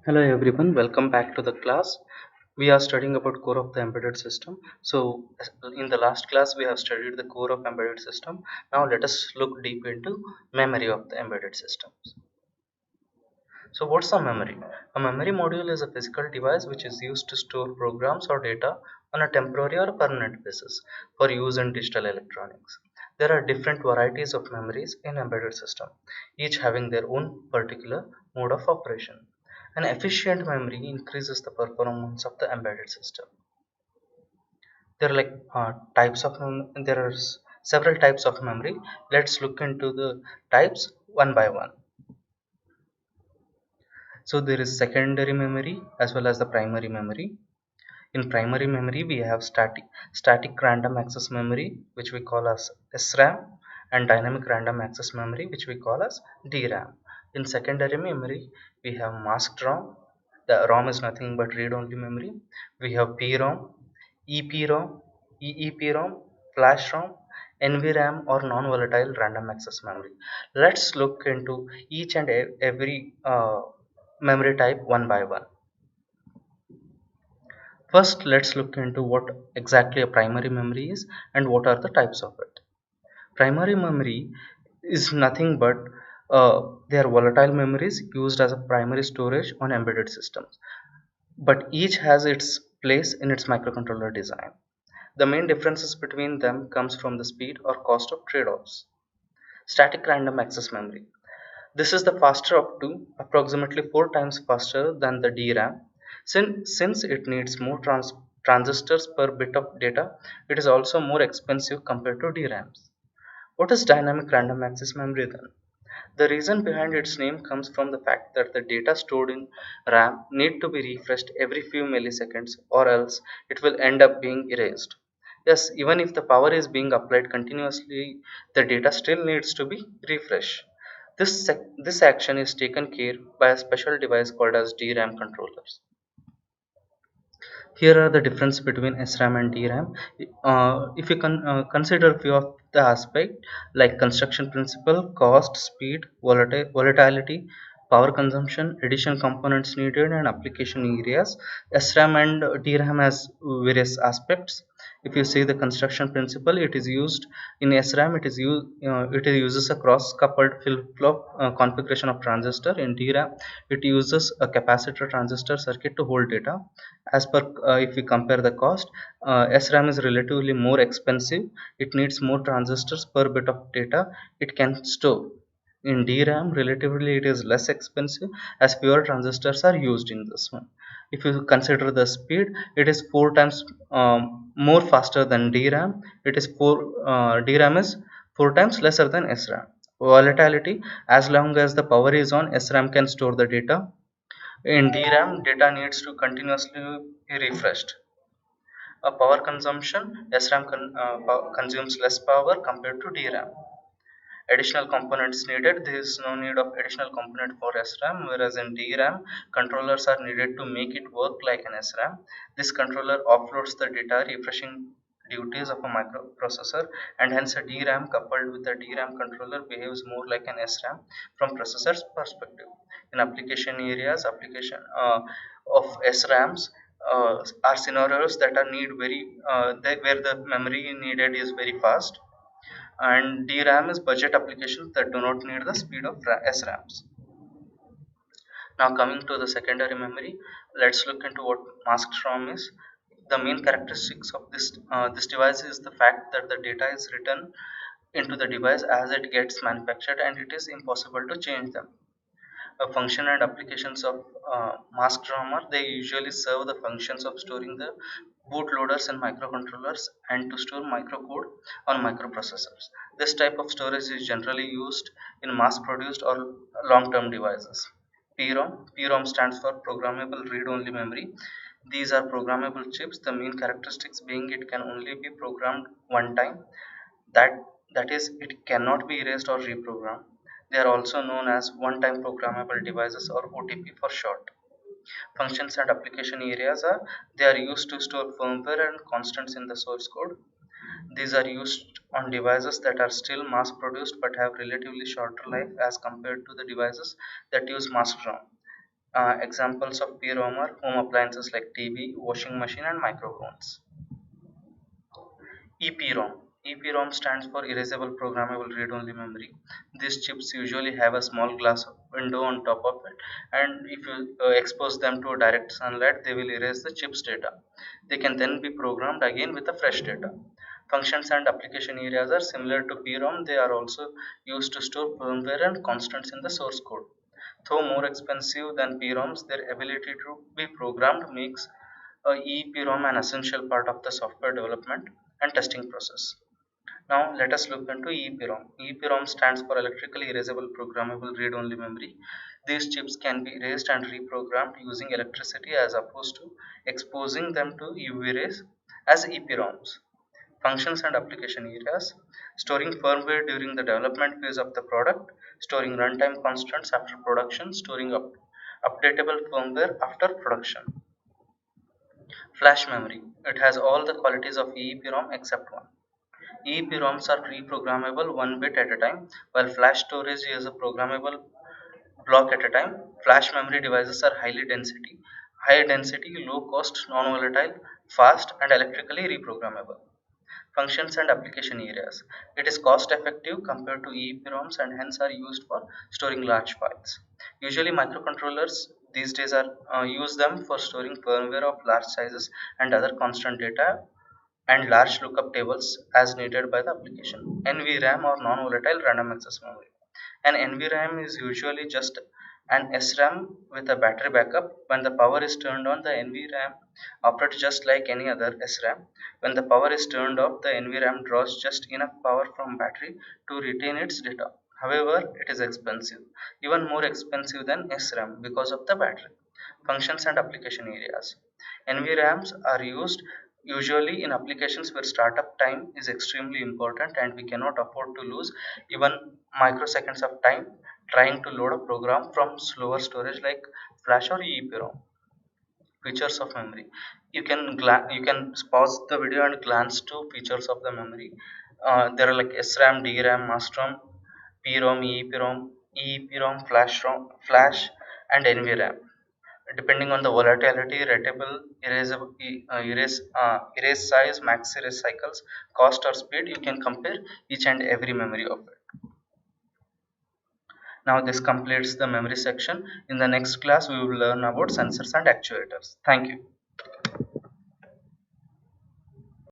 Hello everyone, welcome back to the class. We are studying about core of the embedded system. So in the last class we have studied the core of embedded system. Now let us look deep into memory of the embedded systems. So what's a memory? A memory module is a physical device which is used to store programs or data on a temporary or permanent basis for use in digital electronics. There are different varieties of memories in embedded system, each having their own particular mode of operation. An efficient memory increases the performance of the embedded system. There are types of there are several types of memory. Let's look into the types one by one. So there is secondary memory as well as the primary memory. In primary memory, we have static random access memory, which we call as SRAM, and dynamic random access memory, which we call as DRAM. In secondary memory, we have masked ROM. The ROM is nothing but read-only memory. We have PROM, EPROM, EEPROM, flash ROM, NVRAM or non-volatile random access memory. Let's look into each and every memory type one by one. First, let's look into what exactly a primary memory is and what are the types of it. Primary memory is nothing but they are volatile memories used as a primary storage on embedded systems, but each has its place in its microcontroller design. The main differences between them comes from the speed or cost of trade-offs. Static random access memory. This is the faster up to approximately 4 times faster than the DRAM. Since it needs more transistors per bit of data, it is also more expensive compared to DRAMs. What is dynamic random access memory then? The reason behind its name comes from the fact that the data stored in RAM need to be refreshed every few milliseconds or else it will end up being erased. Yes, even if the power is being applied continuously, the data still needs to be refreshed. This action is taken care by a special device called as DRAM controllers. Here are the difference between SRAM and DRAM. If you consider few of the aspect like construction principle, cost, speed, volatility, power consumption, additional components needed, and application areas, SRAM and DRAM has various aspects. If you see the construction principle, it is used in SRAM. It uses a cross-coupled flip-flop configuration of transistor. In DRAM, it uses a capacitor transistor circuit to hold data. As per if we compare the cost, SRAM is relatively more expensive. It needs more transistors per bit of data it can store. In DRAM, relatively it is less expensive as fewer transistors are used in this one. If you consider the speed, it is 4 times more faster than DRAM. DRAM is 4 times lesser than SRAM. Volatility, as long as the power is on, SRAM can store the data. In DRAM, data needs to continuously be refreshed. A power consumption, consumes less power compared to DRAM. Additional components needed. There is no need of additional component for SRAM, whereas in DRAM, controllers are needed to make it work like an SRAM. This controller offloads the data refreshing duties of a microprocessor, and hence a DRAM coupled with a DRAM controller behaves more like an SRAM from processor's perspective. In application areas, application of SRAMs are scenarios that are need where the memory needed is very fast, and DRAM is budget applications that do not need the speed of SRAMs. Now coming to the secondary memory, let's look into what masked ROM is. The main characteristics of this device is the fact that the data is written into the device as it gets manufactured and it is impossible to change them. A function and applications of masked ROM are they usually serve the functions of storing the bootloaders and microcontrollers and to store microcode on microprocessors. This type of storage is generally used in mass produced or long term devices. PROM stands for programmable read only memory. These are programmable chips, the main characteristics being it can only be programmed one time. That that is, it cannot be erased or reprogrammed. They are also known as one-time programmable devices or OTP for short. Functions and application areas are they are used to store firmware and constants in the source code. These are used on devices that are still mass produced but have relatively shorter life as compared to the devices that use mass ROM. Examples of PROM are home appliances like TV, washing machine, and microphones. EPROM. EPROM stands for Erasable Programmable Read-Only Memory. These chips usually have a small glass window on top of it, and if you expose them to direct sunlight, they will erase the chip's data. They can then be programmed again with the fresh data. Functions and application areas are similar to PROM. They are also used to store firmware and constants in the source code. Though more expensive than PROMs, their ability to be programmed makes EEPROM an essential part of the software development and testing process. Now let us look into EEPROM. EEPROM stands for Electrically Erasable Programmable Read-Only Memory. These chips can be erased and reprogrammed using electricity as opposed to exposing them to UV rays as EEPROMs. Functions and application areas: storing firmware during the development phase of the product, storing runtime constants after production, storing updatable firmware after production. Flash memory: it has all the qualities of EEPROM except one. EEPROMs are reprogrammable one bit at a time, while flash storage is a programmable block at a time. Flash memory devices are high density, low cost, non-volatile, fast, and electrically reprogrammable. Functions and application areas: it is cost effective compared to EEPROMs and hence are used for storing large files. Usually microcontrollers these days are use them for storing firmware of large sizes and other constant data and large lookup tables as needed by the application. NVRAM or non-volatile random access memory. An NVRAM is usually just an SRAM with a battery backup. When the power is turned on, the NVRAM operates just like any other SRAM. When the power is turned off, the NVRAM draws just enough power from battery to retain its data. However, it is expensive, even more expensive than SRAM because of the battery. Functions and application areas. NVRAMs are used usually in applications where startup time is extremely important and we cannot afford to lose even microseconds of time trying to load a program from slower storage like flash or EEPROM. Features of memory: you can pause the video and glance to features of the memory. There are like SRAM, DRAM, mass rom, PROM, EEPROM, flash, and NVRAM. Depending on the volatility, readable, erase size, max erase cycles, cost or speed, you can compare each and every memory of it. Now this completes the memory section. In the next class we will learn about sensors and actuators. Thank you.